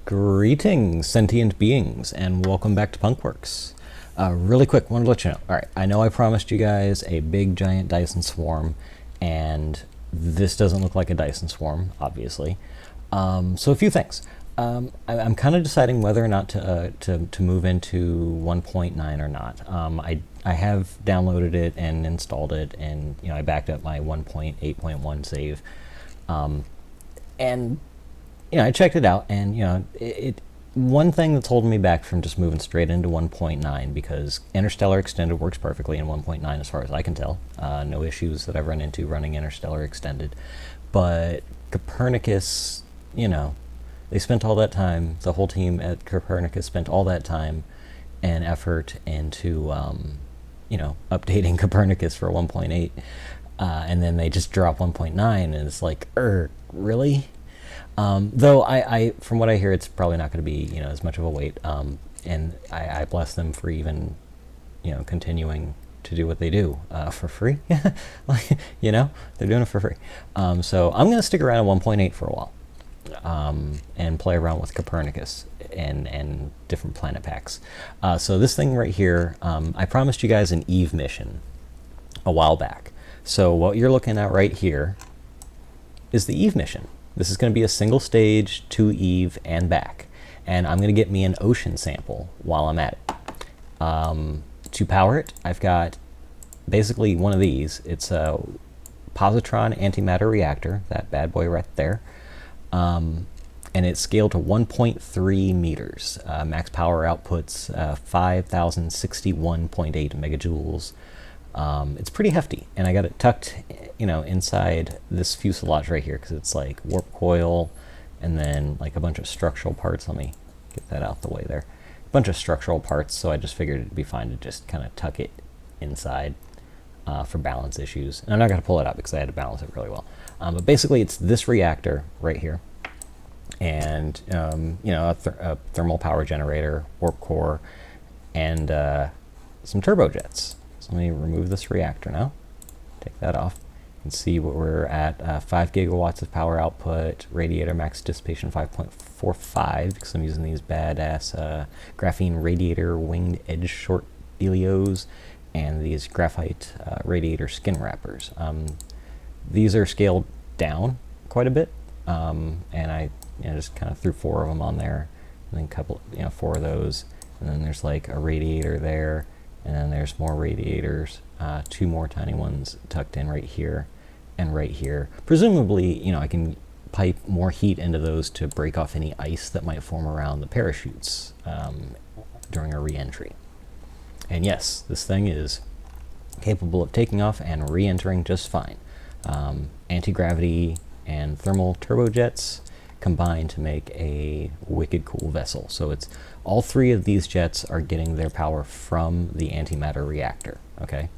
Greetings, sentient beings, and welcome back to Punkworks. Really quick, wanted to let you know. Alright, I know I promised you guys a big giant Dyson swarm, and this doesn't look like a Dyson swarm, obviously. So a few things. I'm kind of deciding whether or not to move into 1.9 or not. I have downloaded it and installed it, and I backed up my 1.8.1 save. And I checked it out, and one thing that's holding me back from just moving straight into 1.9, because Interstellar Extended works perfectly in 1.9 as far as I can tell. No issues that I've run into running Interstellar Extended. But Copernicus, they spent all that time, the whole team at Copernicus spent all that time and effort into, updating Copernicus for 1.8. And then they just drop 1.9, and it's like, really? Though I from what I hear, it's probably not going to be as much of a wait, and I bless them for even continuing to do what they do for free. They're doing it for free. So I'm going to stick around at 1.8 for a while, and play around with Copernicus and different planet packs. So this thing right here, I promised you guys an Eve mission a while back. So what you're looking at right here is the Eve mission. This is going to be a single stage to Eve and back. And I'm going to get me an ocean sample while I'm at it. To power it, I've got basically one of these. It's a positron antimatter reactor, that bad boy right there. And it's scaled to 1.3 meters. Max power outputs 5,061.8 megajoules. It's pretty hefty, and I got it tucked, inside this fuselage right here, because it's like warp coil, and then like a bunch of structural parts. Let me get that out the way there. A bunch of structural parts, so I just figured it'd be fine to just kind of tuck it inside for balance issues. And I'm not going to pull it out because I had to balance it really well. But basically, it's this reactor right here, and a thermal power generator, warp core, and some turbojets. So let me remove this reactor now. Take that off. You can see what we're at. 5 gigawatts of power output. Radiator max dissipation 5.45, because I'm using these badass graphene radiator winged edge short helios and these graphite radiator skin wrappers. These are scaled down quite a bit, and I just kind of threw 4 of them on there, and then a couple, 4 of those, and then there's like a radiator there. And then there's more radiators, 2 more tiny ones tucked in right here and right here. Presumably, I can pipe more heat into those to break off any ice that might form around the parachutes during a re-entry. And yes, this thing is capable of taking off and re-entering just fine. Anti-gravity and thermal turbojets combine to make a wicked cool vessel. So it's all 3 of these jets are getting their power from the antimatter reactor. Okay,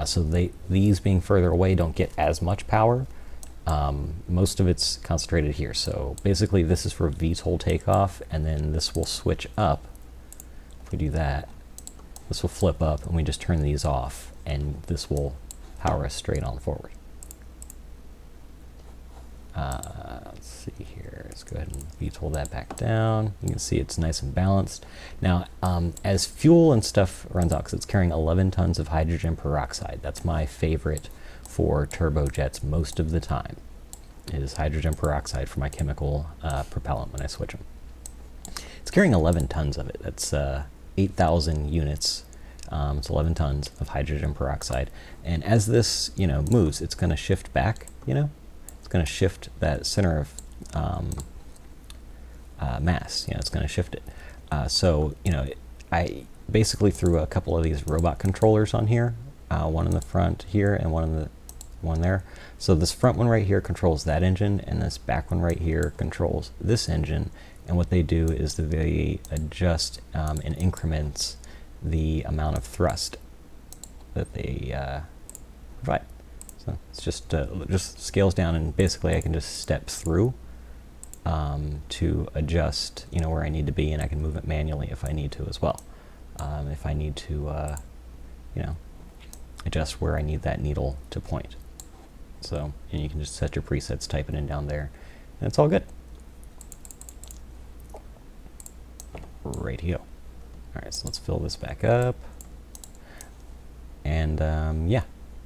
so these being further away don't get as much power. Most of it's concentrated here. So basically, this is for VTOL takeoff, and then this will switch up. If we do that, this will flip up, and we just turn these off, and this will power us straight on forward. Let's see here. Let's go ahead and VTOL that back down. You can see it's nice and balanced. Now, as fuel and stuff runs out, because it's carrying 11 tons of hydrogen peroxide. That's my favorite for turbojets most of the time, is hydrogen peroxide for my chemical propellant when I switch them. It's carrying 11 tons of it. That's 8,000 units. It's 11 tons of hydrogen peroxide. And as this, moves, it's going to shift back, going to shift that center of mass. It's going to shift it. So I basically threw a couple of these robot controllers on here, one in the front here and one there. So this front one right here controls that engine, and this back one right here controls this engine. And what they do is that they adjust in increments the amount of thrust that they provide. So it's just scales down, and basically I can just step through to adjust, where I need to be, and I can move it manually if I need to as well. If I need to, adjust where I need that needle to point. So, and you can just set your presets, type it in down there, and it's all good. Radio. All right, so let's fill this back up. And yeah,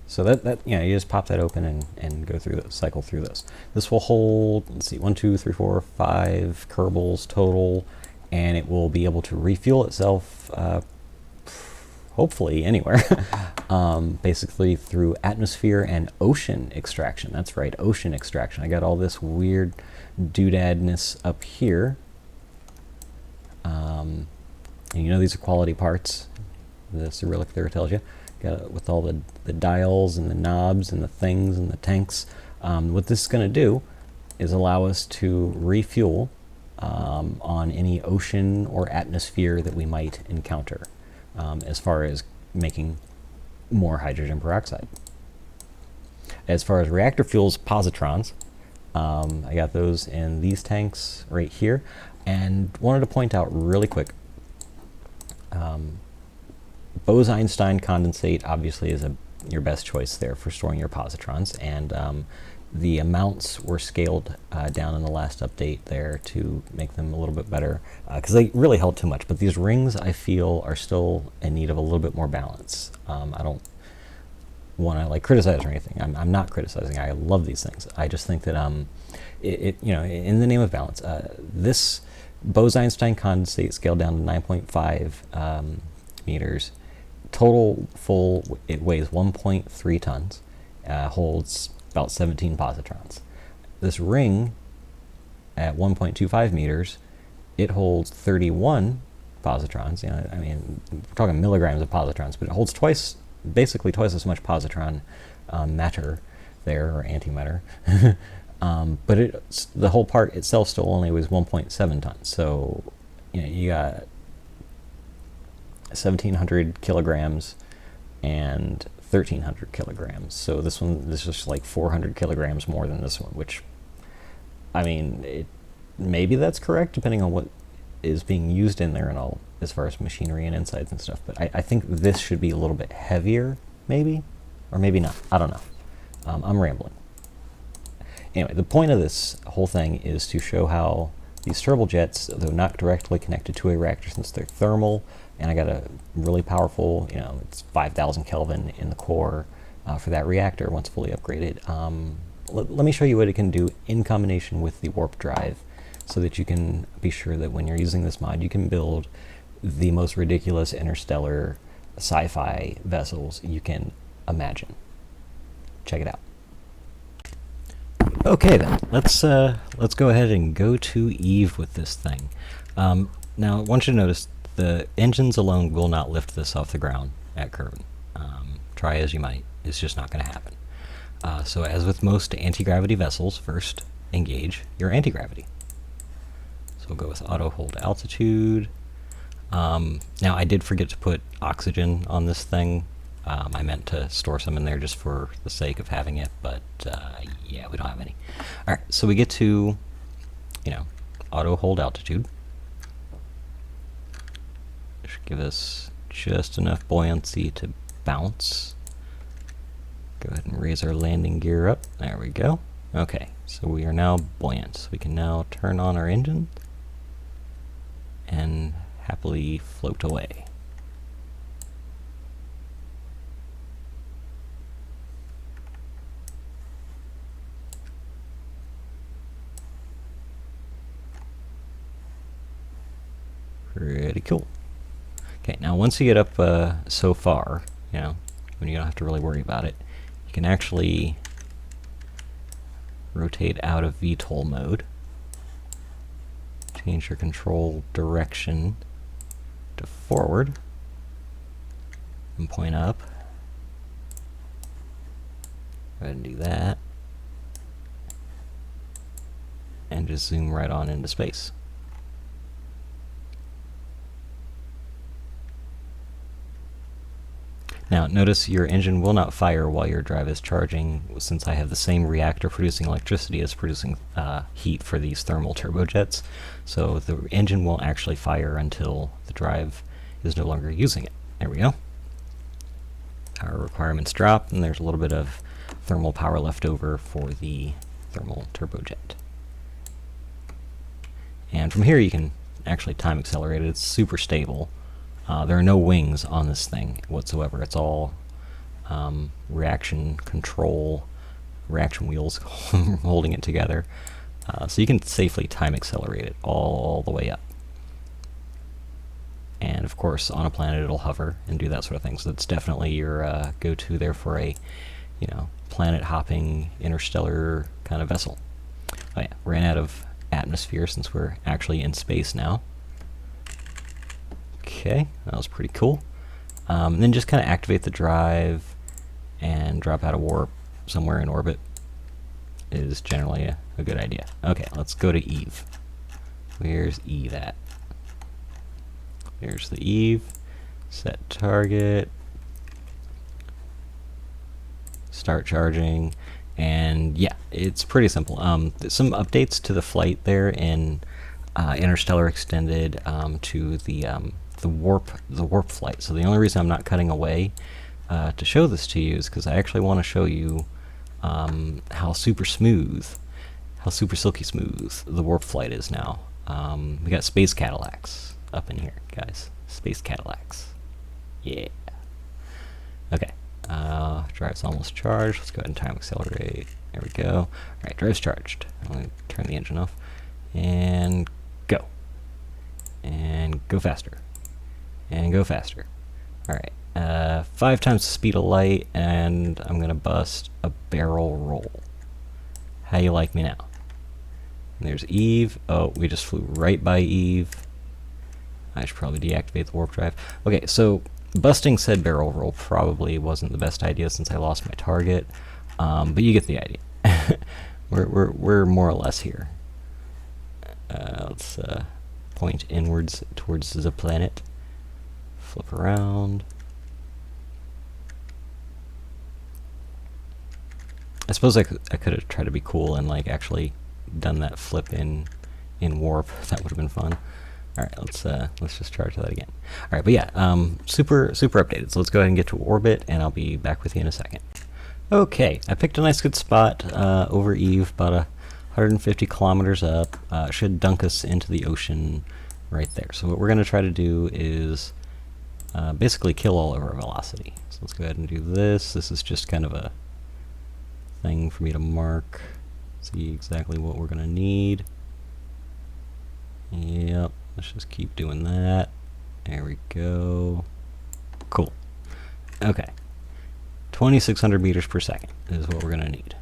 so that you know, you just pop that open and go through those, cycle through those. This will hold, let's see, 1, 2, 3, 4, 5 Kerbals total, and it will be able to refuel itself, hopefully anywhere, basically through atmosphere and ocean extraction. That's right, ocean extraction. I got all this weird doodadness up here. And you know these are quality parts. The Cyrillic there tells you. Got it with all the dials and the knobs and the things and the tanks. What this is going to do is allow us to refuel on any ocean or atmosphere that we might encounter, as far as making more hydrogen peroxide. As far as reactor fuels, positrons, I got those in these tanks right here, and wanted to point out really quick, Bose-Einstein condensate obviously is your best choice there for storing your positrons, and the amounts were scaled down in the last update there to make them a little bit better, because they really held too much. But these rings, I feel, are still in need of a little bit more balance. I don't want to like criticize or anything. I'm not criticizing. I love these things. I just think that you know, in the name of balance, this Bose-Einstein condensate scaled down to 9.5 meters. Total full, it weighs 1.3 tons, holds about 17 positrons. This ring at 1.25 meters, it holds 31 positrons. You know, I mean, we're talking milligrams of positrons, but it holds basically twice as much positron matter there, or antimatter. But the whole part itself still only weighs 1.7 tons. So, you know, you got 1,700 kilograms and 1,300 kilograms. So this is just like 400 kilograms more than this one, which, I mean, maybe that's correct depending on what is being used in there and all, as far as machinery and insides and stuff. But I think this should be a little bit heavier, maybe, or maybe not. I don't know. I'm rambling. Anyway, the point of this whole thing is to show how these turbojets, though not directly connected to a reactor since they're thermal, and I got a really powerful, you know, it's 5,000 Kelvin in the core for that reactor once fully upgraded. Let me show you what it can do in combination with the warp drive, so that you can be sure that when you're using this mod, you can build the most ridiculous interstellar sci-fi vessels you can imagine. Check it out. Okay then, let's go ahead and go to Eve with this thing. Now I want you to notice the engines alone will not lift this off the ground at Kerbin. Try as you might, it's just not going to happen. So as with most anti-gravity vessels, first engage your anti-gravity. So we'll go with auto hold altitude. Now I did forget to put oxygen on this thing. I meant to store some in there just for the sake of having it, but yeah, we don't have any. All right, so we get to, you know, auto hold altitude. Should give us just enough buoyancy to bounce. Go ahead and raise our landing gear up. There we go. Okay, so we are now buoyant. So we can now turn on our engine and happily float away. Pretty cool. Okay, now once you get up so far, you know, when you don't have to really worry about it, you can actually rotate out of VTOL mode, change your control direction to forward, and point up. Go ahead and do that, and just zoom right on into space. Now notice your engine will not fire while your drive is charging, since I have the same reactor producing electricity as producing heat for these thermal turbojets. So the engine won't actually fire until the drive is no longer using it. There we go. Power requirements drop, and there's a little bit of thermal power left over for the thermal turbojet. And from here you can actually time accelerated. It's super stable. There are no wings on this thing whatsoever. It's all reaction control, reaction wheels holding it together. So you can safely time accelerate it all the way up. And of course, on a planet, it'll hover and do that sort of thing. So that's definitely your go-to there for a, planet-hopping interstellar kind of vessel. Oh yeah, ran out of atmosphere since we're actually in space now. Okay, that was pretty cool. Then just kind of activate the drive and drop out of warp somewhere in orbit is generally a good idea. Okay, let's go to Eve. Where's Eve at? There's the Eve. Set target. Start charging. And yeah, it's pretty simple. Some updates to the flight there in Interstellar Extended to the warp flight. So the only reason I'm not cutting away to show this to you is because I actually want to show you how super silky smooth the warp flight is now. We got space Cadillacs up in here, guys. Space Cadillacs. Yeah. Okay. Drive's almost charged. Let's go ahead and time accelerate. There we go. Alright, drive's charged. I'm going to turn the engine off. And go. And go faster. And go faster. Alright. 5 times the speed of light, and I'm going to bust a barrel roll. How you like me now? And there's Eve. Oh, we just flew right by Eve. I should probably deactivate the warp drive. Okay, so busting said barrel roll probably wasn't the best idea since I lost my target, but you get the idea. we're more or less here. Let's point inwards towards the planet. Flip around. I suppose I could have tried to be cool and like actually done that flip in warp. That would have been fun. All right, let's just charge that again. All right, but yeah, super updated. So let's go ahead and get to orbit, and I'll be back with you in a second. Okay, I picked a nice good spot over Eve, about 150 kilometers up. Should dunk us into the ocean right there. So what we're going to try to do is basically kill all of our velocity. So let's go ahead and do this. This is just kind of a thing for me to mark, see exactly what we're going to need. Yep. Let's just keep doing that. There we go. Cool. Okay. 2,600 meters per second is what we're going to need.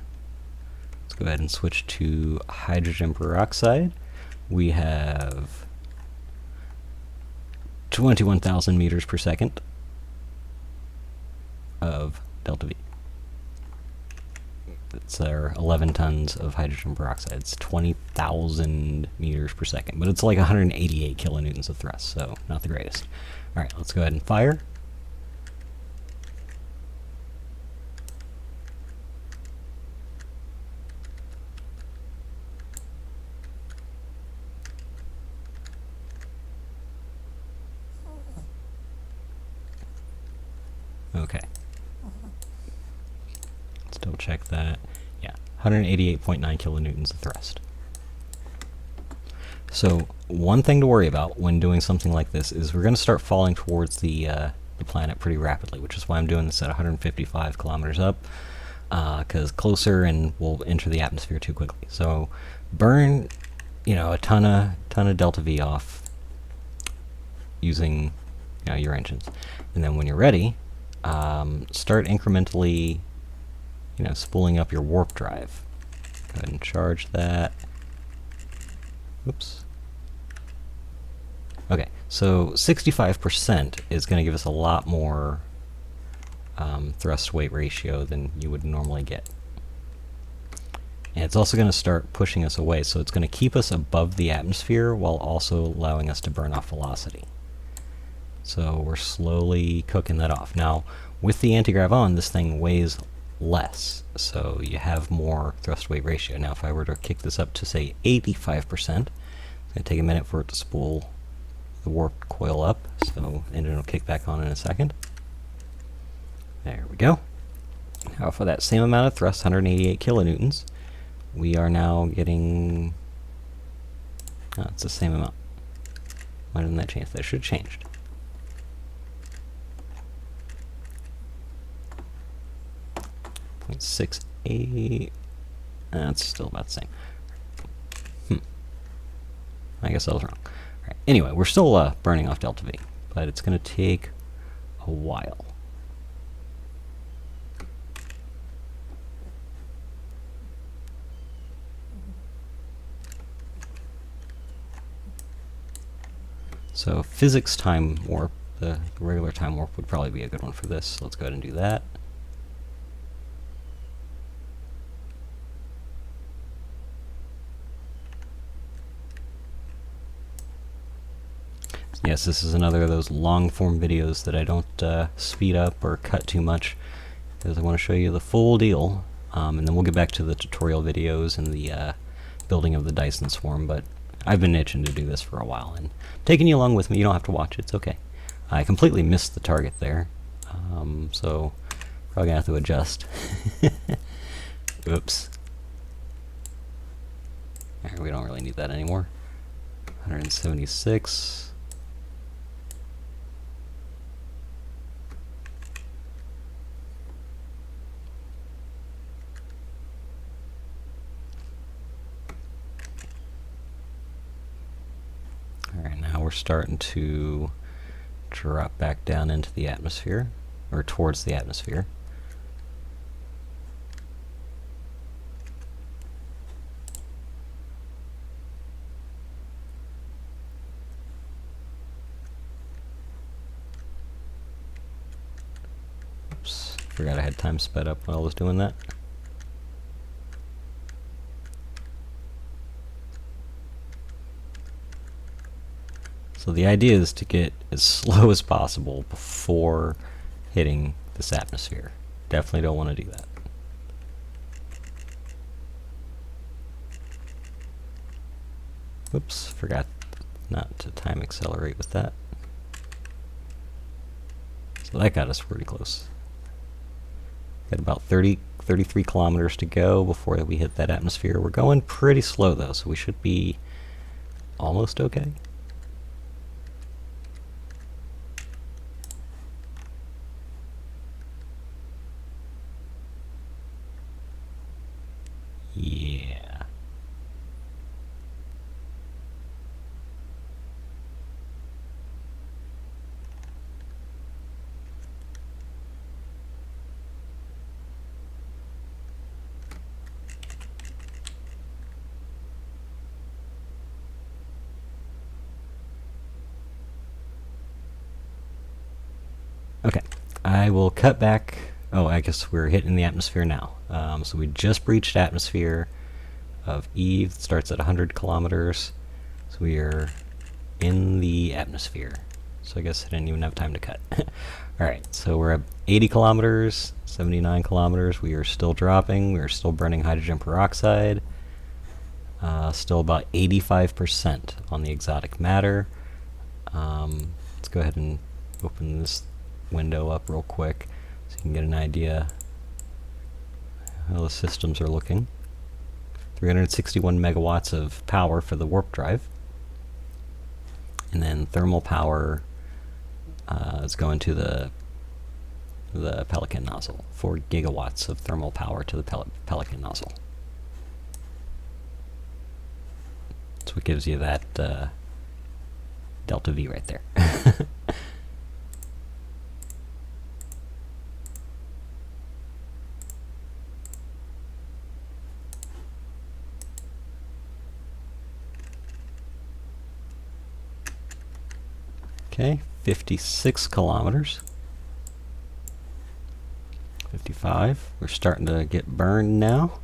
Let's go ahead and switch to hydrogen peroxide. We have 21,000 meters per second of delta V. It's our 11 tons of hydrogen peroxide. It's 20,000 meters per second, but it's like 188 kilonewtons of thrust, so not the greatest. All right, let's go ahead and fire. Okay. Double check that. Yeah, 188.9 kilonewtons of thrust. So one thing to worry about when doing something like this is we're going to start falling towards the planet pretty rapidly, which is why I'm doing this at 155 kilometers up, because closer and we'll enter the atmosphere too quickly. So burn, a ton of delta V off using your engines, and then when you're ready, start incrementally spooling up your warp drive. Go ahead and charge that. Oops. Okay, so 65% is going to give us a lot more thrust-weight ratio than you would normally get. And it's also going to start pushing us away, so it's going to keep us above the atmosphere while also allowing us to burn off velocity. So we're slowly cooking that off. Now, with the antigrav on, this thing weighs less, so you have more thrust-weight ratio. Now, if I were to kick this up to, say, 85%, it's going to take a minute for it to spool the warp coil up, so engine will kick back on in a second. There we go. Now, for that same amount of thrust, 188 kilonewtons, we are now getting... it's the same amount. Why didn't that change? That should have changed. .68. That's still about the same. I guess I was wrong. All right. Anyway, we're still burning off delta V, but it's going to take a while. So physics time warp, the regular time warp would probably be a good one for this. So let's go ahead and do that. Yes, this is another of those long form videos that I don't speed up or cut too much, because I want to show you the full deal, and then we'll get back to the tutorial videos and the building of the Dyson swarm. But I've been itching to do this for a while, and I'm taking you along with me. You don't have to watch it, it's okay. I completely missed the target there, so probably gonna have to adjust. Oops. Right, we don't really need that anymore. 176. Alright, now we're starting to drop back down into the atmosphere, or towards the atmosphere. Oops, forgot I had time sped up while I was doing that. So the idea is to get as slow as possible before hitting this atmosphere. Definitely don't want to do that. Whoops, forgot not to time accelerate with that. So that got us pretty close. Got about 33 kilometers to go before we hit that atmosphere. We're going pretty slow though, so we should be almost okay. Yeah. Okay, I will cut back. Oh, I guess we're hitting the atmosphere now. So we just breached atmosphere of Eve. It starts at 100 kilometers. So we are in the atmosphere. So I guess I didn't even have time to cut. Alright, so we're at 80 kilometers, 79 kilometers. We are still dropping. We are still burning hydrogen peroxide. Still about 85% on the exotic matter. Let's go ahead and open this window up real quick so you can get an idea how the systems are looking. 361 megawatts of power for the warp drive, and then thermal power is going to the Pelican nozzle. 4 gigawatts of thermal power to the Pelican nozzle. That's what gives you that delta V right there. Okay, 56 kilometers. 55. We're starting to get burned now.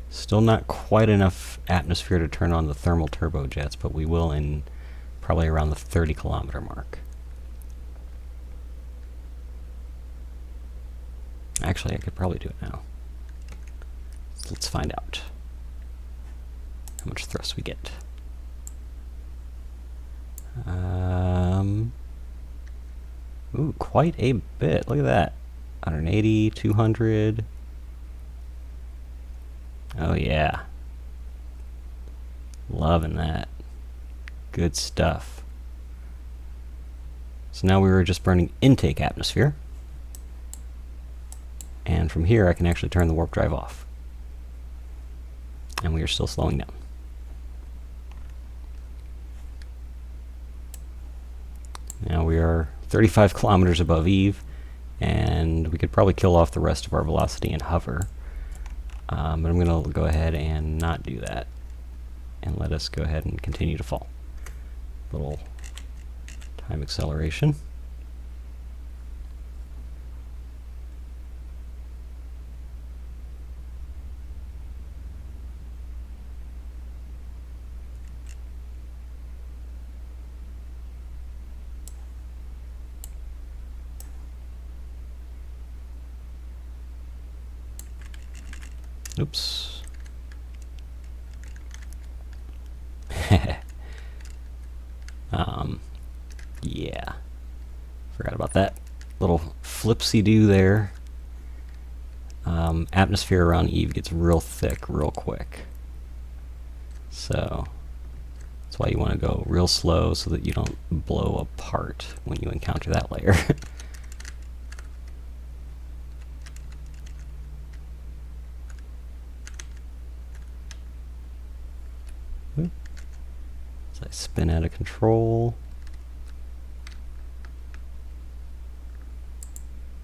Still not quite enough atmosphere to turn on the thermal turbojets, but we will in probably around the 30 kilometer mark. Actually, I could probably do it now. Let's find out how much thrust we get. Ooh, quite a bit. Look at that. 180, 200. Oh yeah. Loving that. Good stuff. So now we were just burning intake atmosphere. And from here I can actually turn the warp drive off. And we are still slowing down. Now we are 35 kilometers above Eve, and we could probably kill off the rest of our velocity and hover. But I'm going to go ahead and not do that, and let us go ahead and continue to fall. Little time acceleration. Oops. Yeah. Forgot about that. Little flipsy-do there. Atmosphere around Eve gets real thick real quick. So that's why you want to go real slow so that you don't blow apart when you encounter that layer. As I spin out of control.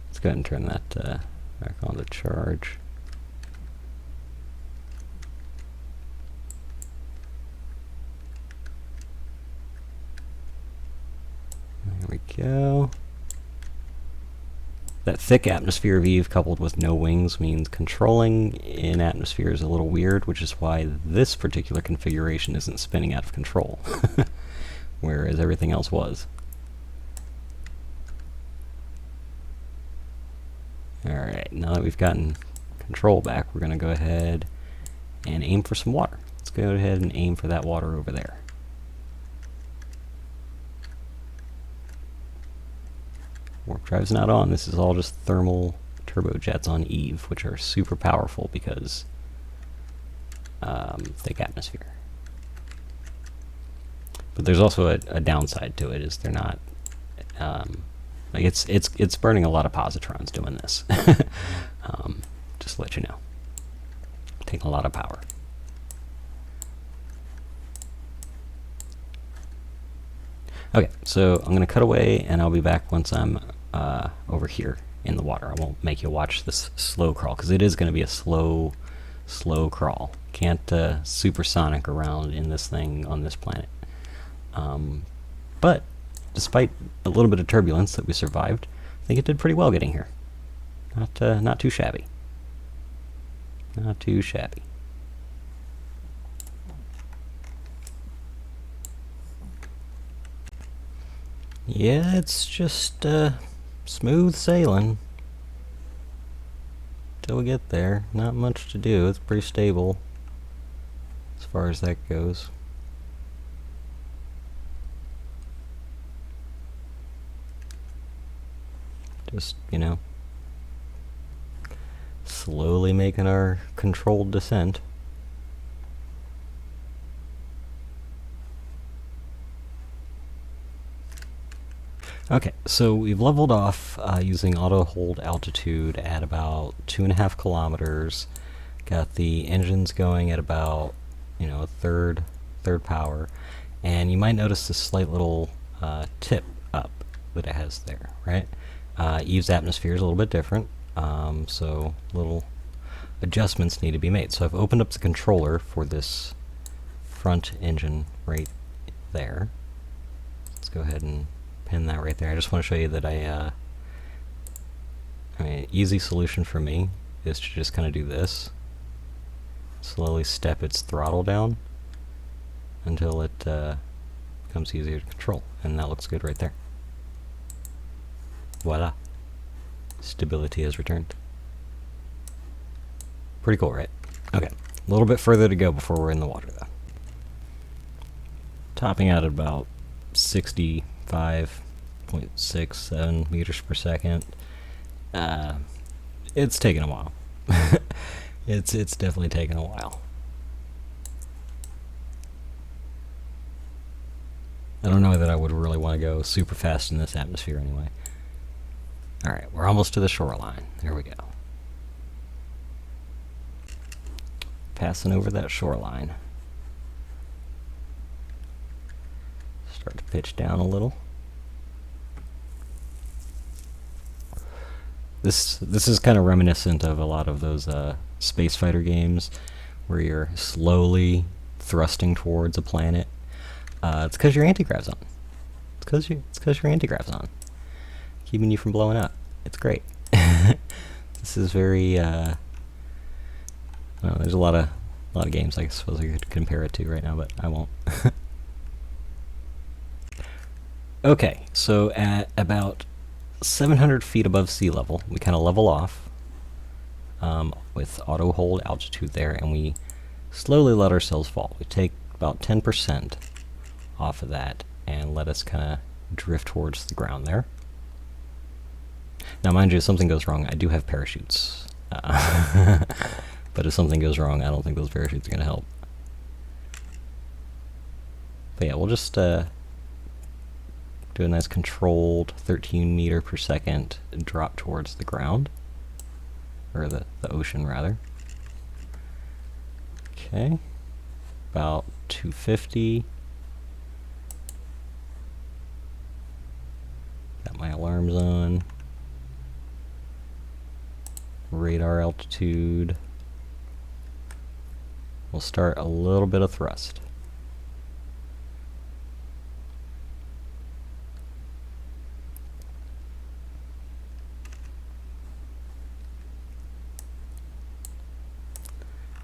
Let's go ahead and turn that back on to charge. There we go. That thick atmosphere of Eve coupled with no wings means controlling in atmosphere is a little weird, which is why this particular configuration isn't spinning out of control, whereas everything else was. Alright, now that we've gotten control back, we're going to go ahead and aim for some water. Let's go ahead and aim for that water over there. Warp drive's not on. This is all just thermal turbojets on Eve, which are super powerful because thick atmosphere. But there's also a downside to it, is they're not like it's burning a lot of positrons doing this. Just to let you know, taking a lot of power. Okay, so I'm going to cut away, and I'll be back once I'm over here in the water. I won't make you watch this slow crawl, because it is going to be a slow crawl. Can't supersonic around in this thing on this planet. But despite a little bit of turbulence that we survived, I think it did pretty well getting here. Not too shabby. Not too shabby. Yeah, it's just smooth sailing till we get there. Not much to do. It's pretty stable as far as that goes. Just, you know, slowly making our controlled descent. Okay, so we've leveled off using auto hold altitude at about 2.5 kilometers. Got the engines going at about, you know, a third power, and you might notice this slight little tip up that it has there, right? Eve's atmosphere is a little bit different, so little adjustments need to be made. So I've opened up the controller for this front engine right there. Let's go ahead and pin that right there. I just want to show you that I mean, easy solution for me is to just kind of do this. Slowly step its throttle down until it becomes easier to control. And that looks good right there. Voila. Stability has returned. Pretty cool, right? Okay. A little bit further to go before we're in the water, though. Topping out at about 65.67 meters per second. It's taken a while. It's definitely taken a while. I don't know that I would really want to go super fast in this atmosphere anyway. Alright, we're almost to the shoreline. There we go. Passing over that shoreline. Start to pitch down a little. This is kind of reminiscent of a lot of those space fighter games where you're slowly thrusting towards a planet. It's because your antigrav's on. It's because your antigrav's on, keeping you from blowing up. It's great. This is very. I don't know, there's a lot of games I suppose I could compare it to right now, but I won't. Okay, so at about 700 feet above sea level, we kind of level off with auto hold altitude there, and we slowly let ourselves fall. We take about 10% off of that and let us kind of drift towards the ground there. Now, mind you, if something goes wrong, I do have parachutes. But if something goes wrong, I don't think those parachutes are going to help. But yeah, we'll just do a nice controlled 13 meter per second drop towards the ground. Or the ocean, rather. Okay. About 250. Got my alarms on. Radar altitude. We'll start a little bit of thrust.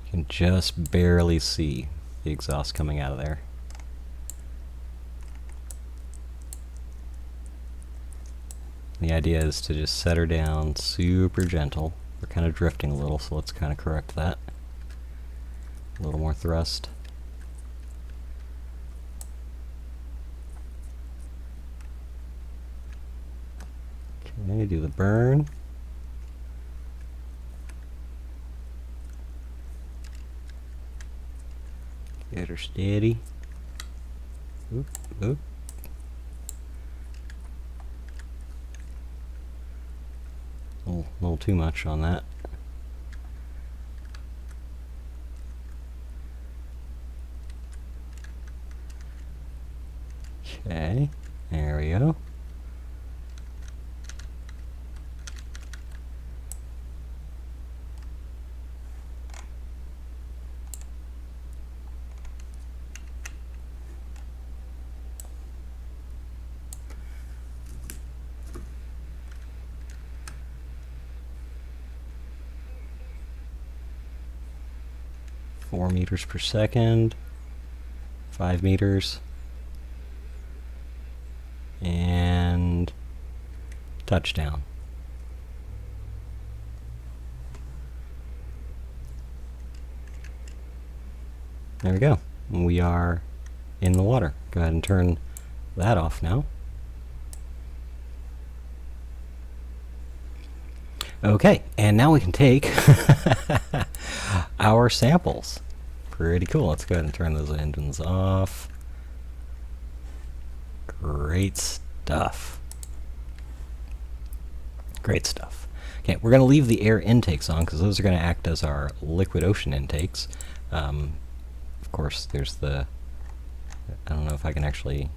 You can just barely see the exhaust coming out of there. The idea is to just set her down super gentle. We're kind of drifting a little, so let's kind of correct that. A little more thrust. Okay, do the burn. Get her steady. Oop, oop. A little too much on that. Okay, there we go. Four meters per second, 5 meters, and touchdown. There we go. We are in the water. Go ahead and turn that off now. Okay, and now we can take our samples. Pretty cool. Let's go ahead and turn those engines off. Great stuff. Great stuff. Okay, we're going to leave the air intakes on because those are going to act as our liquid ocean intakes. Of course, there's the... I don't know if I can actually...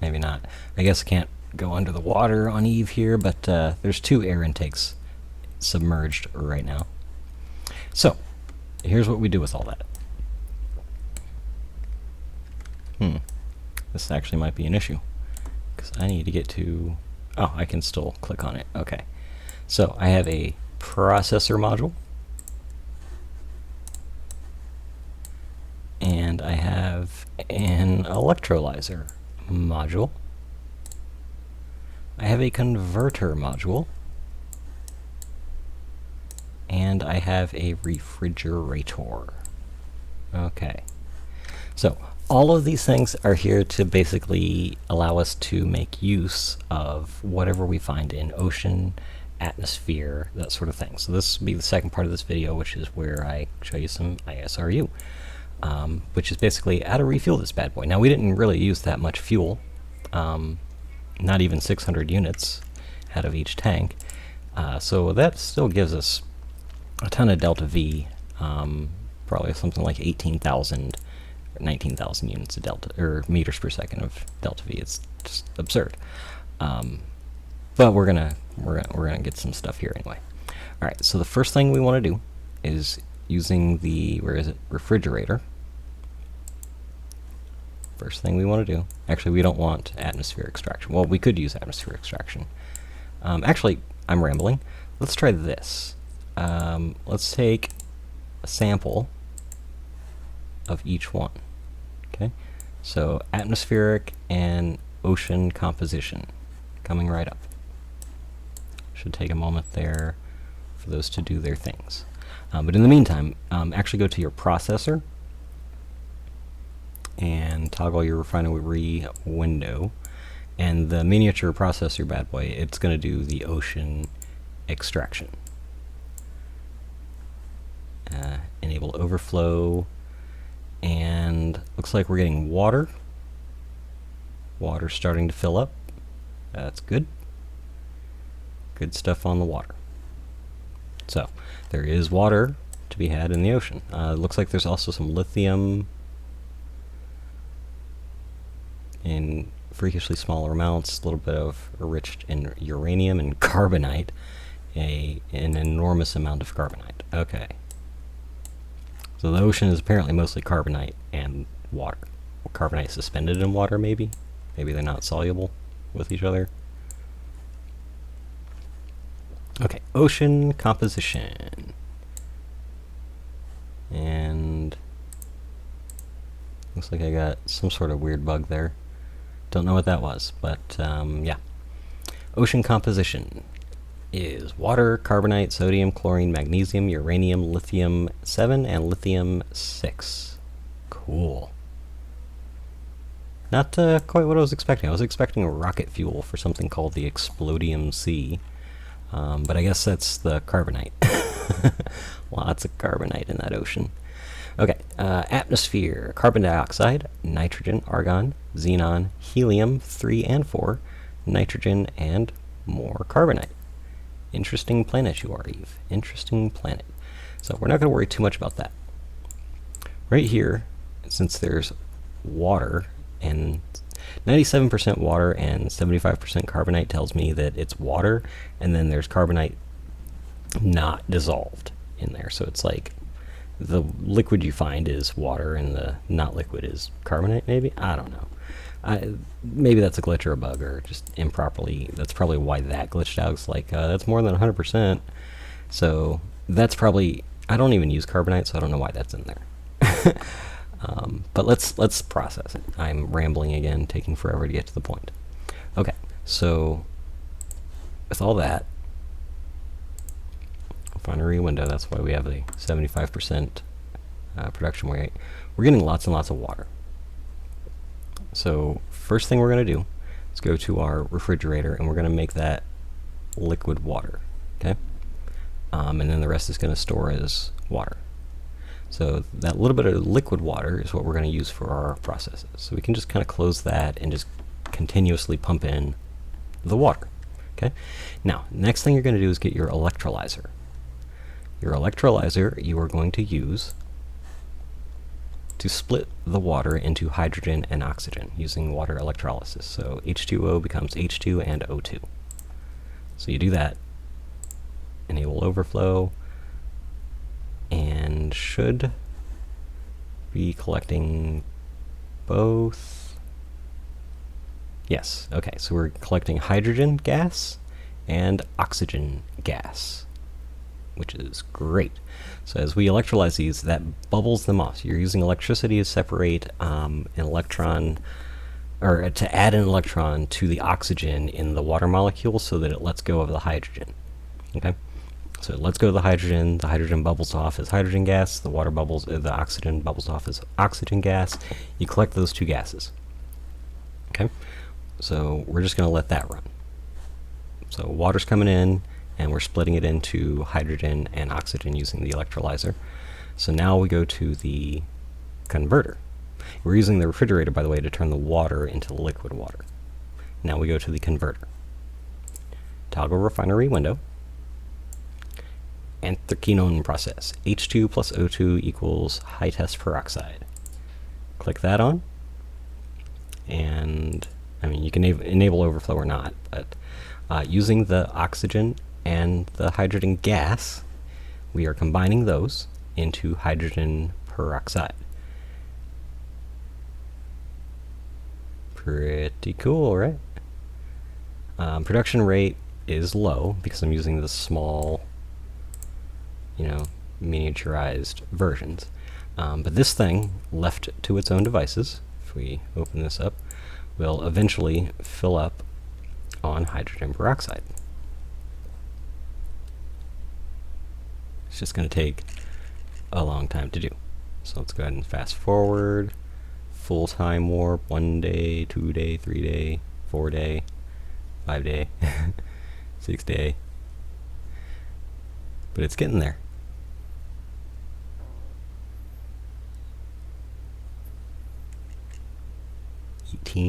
Maybe not. I guess I can't go under the water on Eve here, but there's 2 air intakes submerged right now. So, here's what we do with all that. This actually might be an issue, because I need to get to... Oh, I can still click on it. Okay. So, I have a processor module, and I have an electrolyzer module. I have a converter module, and I have a refrigerator. Okay. So, all of these things are here to basically allow us to make use of whatever we find in ocean atmosphere, that sort of thing. So this will be the second part of this video, which is where I show you some ISRU, which is basically how to refuel this bad boy. Now, we didn't really use that much fuel, not even 600 units out of each tank, so that still gives us a ton of delta V, probably something like 18,000 or 19,000 units of delta, or meters per second of delta V. It's just absurd. But we're gonna get some stuff here anyway. All right. So the first thing we want to do is using the refrigerator. First thing we want to do. Actually, we don't want atmosphere extraction. Well, we could use atmosphere extraction. Actually, I'm rambling. Let's try this. Let's take a sample of each one. Okay. So atmospheric and ocean composition coming right up. Should take a moment there for those to do their things. But in the meantime, actually go to your processor and toggle your refinery window. And the miniature processor bad boy, it's going to do the ocean extraction. Enable overflow. And looks like we're getting water. Water starting to fill up. That's good. Good stuff on the water. So, there is water to be had in the ocean. It looks like there's also some lithium in freakishly smaller amounts, a little bit of enriched in uranium and carbonite, an enormous amount of carbonite. Okay. So the ocean is apparently mostly carbonite and water. Carbonite suspended in water, maybe? Maybe they're not soluble with each other. Okay, ocean composition. And looks like I got some sort of weird bug there. Don't know what that was, but yeah. Ocean composition is water, carbonite, sodium, chlorine, magnesium, uranium, lithium 7, and lithium 6. Cool. Not quite what I was expecting. I was expecting a rocket fuel for something called the Explodium Sea. But I guess that's the carbonite. Lots of carbonite in that ocean. Okay, atmosphere, carbon dioxide, nitrogen, argon, xenon, helium 3 and 4, nitrogen, and more carbonite. Interesting planet you are, Eve. Interesting planet. So we're not going to worry too much about that. Right here, since there's water, and 97% water and 75% carbonite tells me that it's water, and then there's carbonite not dissolved in there. So it's like the liquid you find is water and the not liquid is carbonite, maybe? I don't know. Maybe that's a glitch or a bug, or just improperly. That's probably why that glitched out. It's like, that's more than 100%. So that's probably, I don't even use carbonite, so I don't know why that's in there. But let's process it. I'm rambling again, taking forever to get to the point. Okay, so with all that, refinery window, that's why we have a 75% production rate. We're getting lots and lots of water. So first thing we're going to do is go to our refrigerator, and we're going to make that liquid water, okay? And then the rest is going to store as water. So that little bit of liquid water is what we're going to use for our processes. So we can just kind of close that and just continuously pump in the water, okay? Now, next thing you're going to do is get your electrolyzer. Your electrolyzer you are going to use to split the water into hydrogen and oxygen using water electrolysis. So H2O becomes H2 and O2. So you do that, enable overflow, and should be collecting both. Yes, okay, so we're collecting hydrogen gas and oxygen gas, which is great. So as we electrolyze these, that bubbles them off. So you're using electricity to separate an electron, or to add an electron to the oxygen in the water molecule so that it lets go of the hydrogen. Okay? So it lets go of the hydrogen bubbles off as hydrogen gas, the oxygen bubbles off as oxygen gas. You collect those two gases. Okay? So we're just going to let that run. So water's coming in, and we're splitting it into hydrogen and oxygen using the electrolyzer. So now we go to the converter. We're using the refrigerator, by the way, to turn the water into liquid water. Now we go to the converter. Toggle refinery window. Anthracene process. H2 plus O2 equals high test peroxide. Click that on. And, I mean, you can enable overflow or not, but using the oxygen and the hydrogen gas, we are combining those into hydrogen peroxide. Pretty cool, right? Production rate is low because I'm using the small, miniaturized versions. But this thing, left to its own devices, if we open this up, will eventually fill up on hydrogen peroxide. It's just going to take a long time to do. So let's go ahead and fast forward. Full time warp, 1 day, 2 day, 3 day, 4 day, 5 day, 6 day. But it's getting there.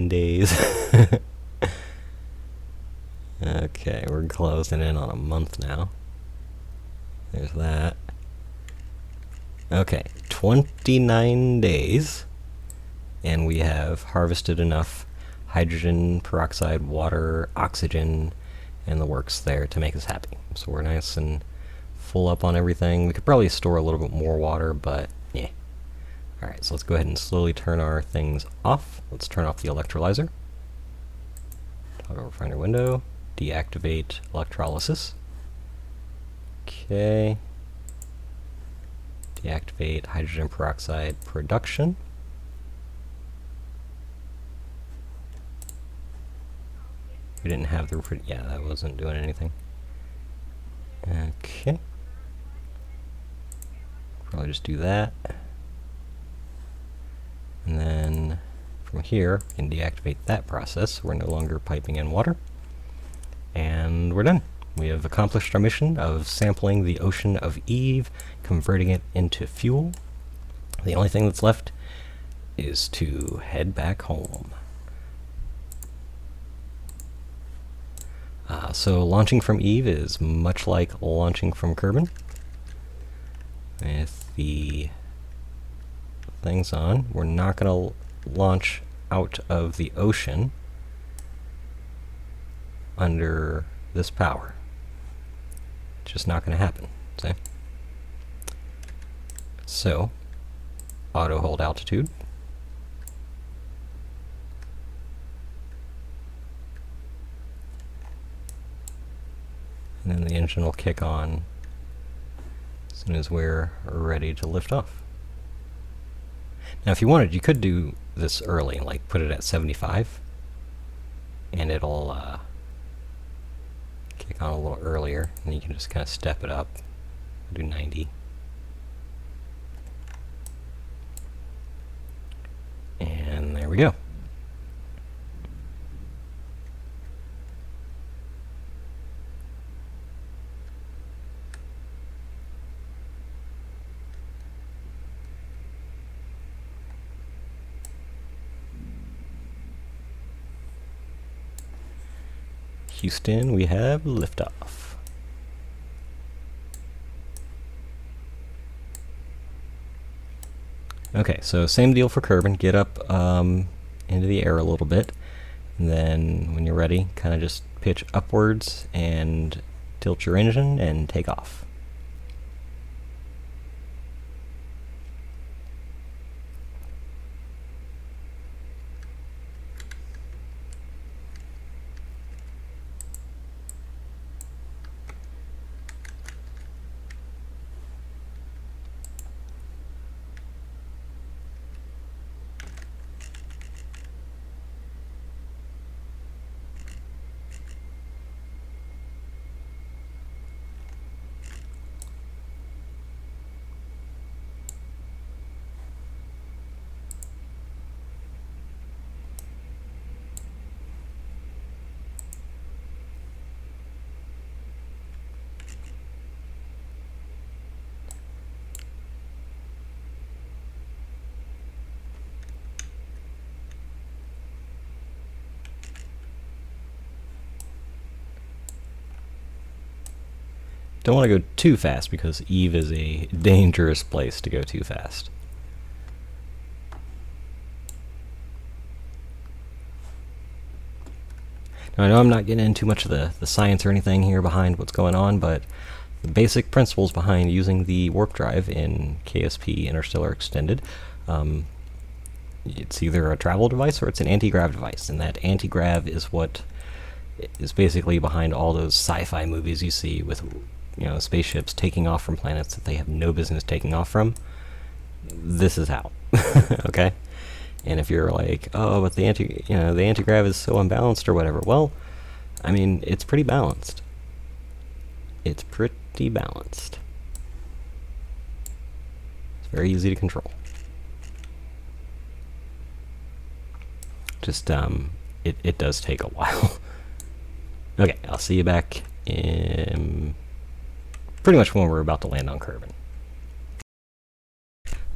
Days. Okay, we're closing in on a month now. There's that. Okay, 29 days, and we have harvested enough hydrogen peroxide, water, oxygen, and the works there to make us happy. So we're nice and full up on everything. We could probably store a little bit more water, but yeah. Alright, so let's go ahead and slowly turn our things off. Let's turn off the electrolyzer. Toggle refiner window. Deactivate electrolysis. Okay. Deactivate hydrogen peroxide production. We didn't have the yeah, that wasn't doing anything. Okay. Probably just do that. And then from here, we can deactivate that process. We're no longer piping in water. And we're done. We have accomplished our mission of sampling the ocean of Eve, converting it into fuel. The only thing that's left is to head back home. So launching from Eve is much like launching from Kerbin. With the things on, we're not going to launch out of the ocean under this power. It's just not going to happen. See? So, auto hold altitude. And then the engine will kick on as soon as we're ready to lift off. Now, if you wanted, you could do this early, like put it at 75, and it'll kick on a little earlier, and you can just kind of step it up, do 90. And there we go. Houston, we have liftoff. Okay, so same deal for Kerbin. Get up into the air a little bit, and then when you're ready, kind of just pitch upwards and tilt your engine and take off. don't want to go too fast because Eve is a dangerous place to go too fast. Now, I know I'm not getting into much of the science or anything here behind what's going on, but the basic principles behind using the warp drive in KSPIE Interstellar Extended, it's either a travel device or it's an antigrav device, and that antigrav is what is basically behind all those sci-fi movies you see with, you know, spaceships taking off from planets that they have no business taking off from. This is how. Okay? And if you're like, oh, but the antigrav is so unbalanced or whatever, well, I mean, it's pretty balanced. It's pretty balanced. It's very easy to control. Just, it does take a while. Okay, I'll see you back in pretty much when we're about to land on Kerbin.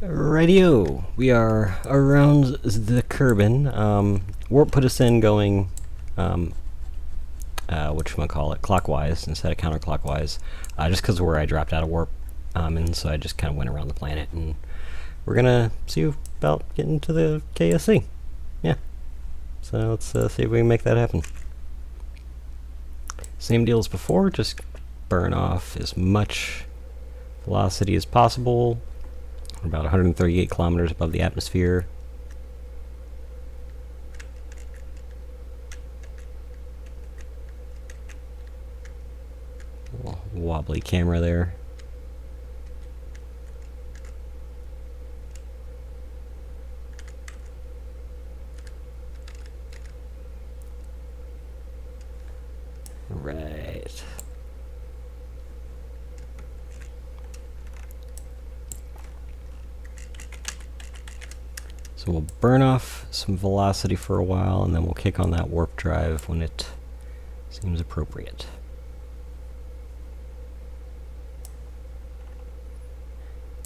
Radio, we are around the Kerbin. Warp put us in going, whatchamacallit, clockwise instead of counterclockwise, just because of where I dropped out of warp, and so I just kind of went around the planet, and we're gonna see about getting to the KSC. Yeah, so let's see if we can make that happen. Same deal as before, just burn off as much velocity as possible. About 138 kilometers above the atmosphere. Wobbly camera there. Right. So we'll burn off some velocity for a while, and then we'll kick on that warp drive when it seems appropriate.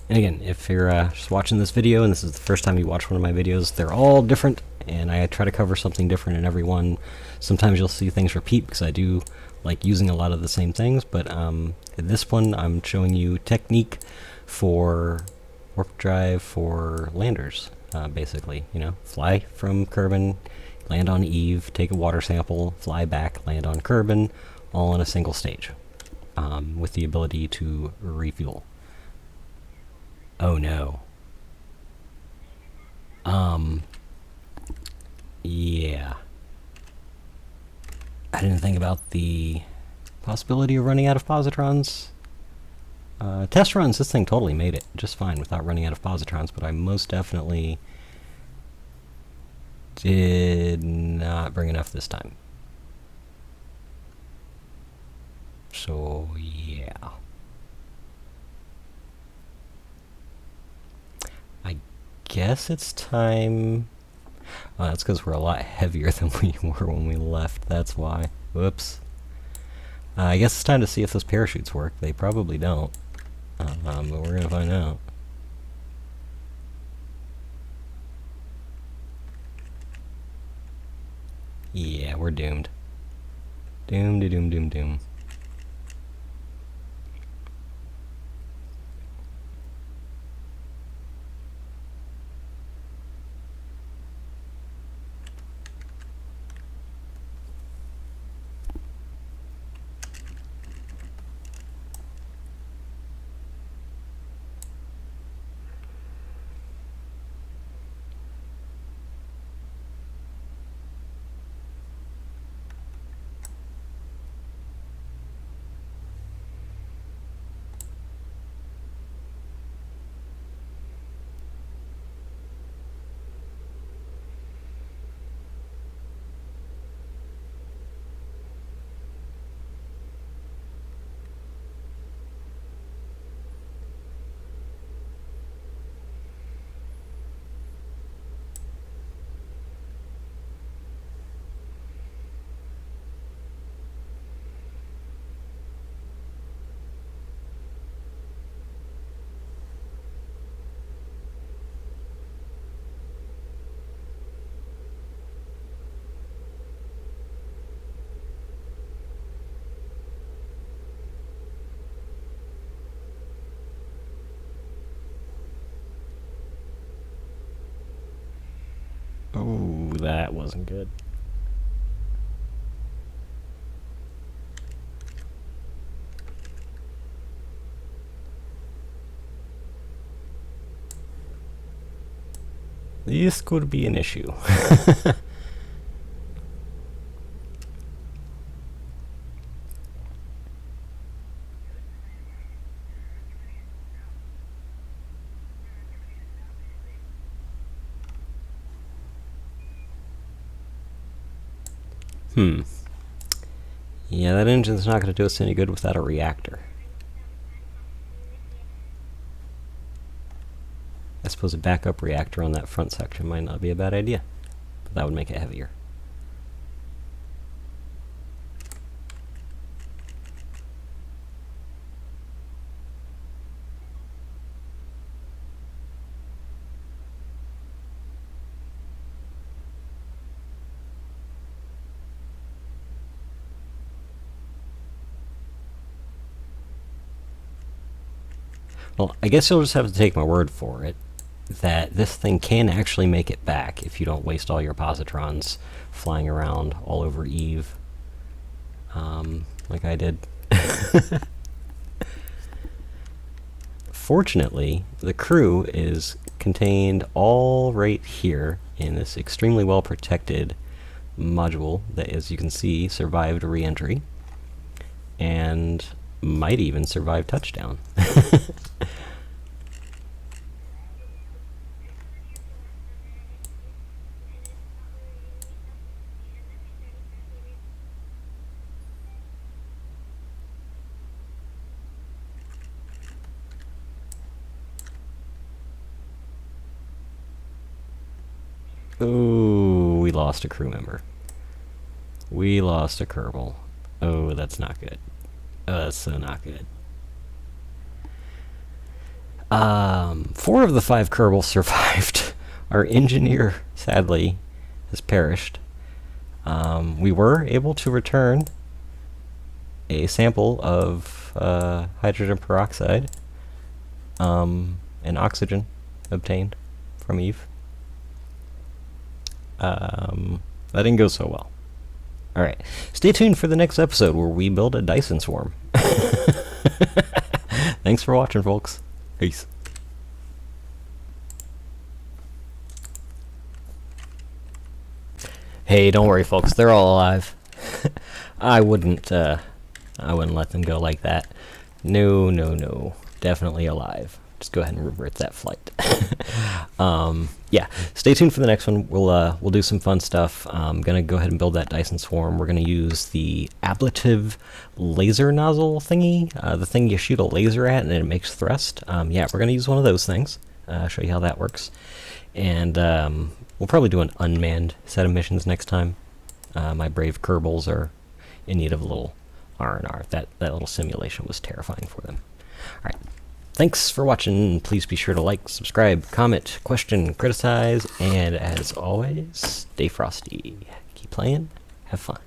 And again, if you're just watching this video and this is the first time you watch one of my videos, they're all different, and I try to cover something different in every one. Sometimes you'll see things repeat because I do like using a lot of the same things, but in this one I'm showing you technique for warp drive for landers. Basically, you know, fly from Kerbin, land on Eve, take a water sample, fly back, land on Kerbin, all in a single stage, with the ability to refuel. Oh no. Yeah. I didn't think about the possibility of running out of positrons. Test runs, this thing totally made it just fine without running out of positrons, but I most definitely did not bring enough this time. So, yeah. I guess it's time. That's because we're a lot heavier than we were when we left, that's why. Whoops. I guess it's time to see if those parachutes work. They probably don't. But we're going to find out. Yeah, we're doomed. Doom. that wasn't good. This could be an issue. Yeah, that engine's not going to do us any good without a reactor. I suppose a backup reactor on that front section might not be a bad idea, but that would make it heavier. Well, I guess you'll just have to take my word for it that this thing can actually make it back if you don't waste all your positrons flying around all over Eve, like I did. Fortunately, the crew is contained all right here in this extremely well protected module that, as you can see, survived re-entry and might even survive touchdown. Ooh, we lost a crew member. We lost a Kerbal. Oh, that's not good. That's so not good. 4 of the 5 Kerbals survived. Our engineer, sadly, has perished. We were able to return a sample of hydrogen peroxide and oxygen obtained from Eve. That didn't go so well. Alright, stay tuned for the next episode where we build a Dyson swarm. Thanks for watching, folks. Peace. Hey, don't worry, folks. They're all alive. I wouldn't let them go like that. No, no, no. Definitely alive. Just go ahead and revert that flight. Yeah, stay tuned for the next one. We'll do some fun stuff. I'm gonna go ahead and build that Dyson swarm. We're gonna use the ablative laser nozzle thingy, the thing you shoot a laser at and it makes thrust. Yeah, we're gonna use one of those things. Show you how that works. And we'll probably do an unmanned set of missions next time. My brave Kerbals are in need of a little R&R. That little simulation was terrifying for them. All right. Thanks for watching. Please be sure to like, subscribe, comment, question, criticize, and as always, stay frosty. Keep playing, have fun.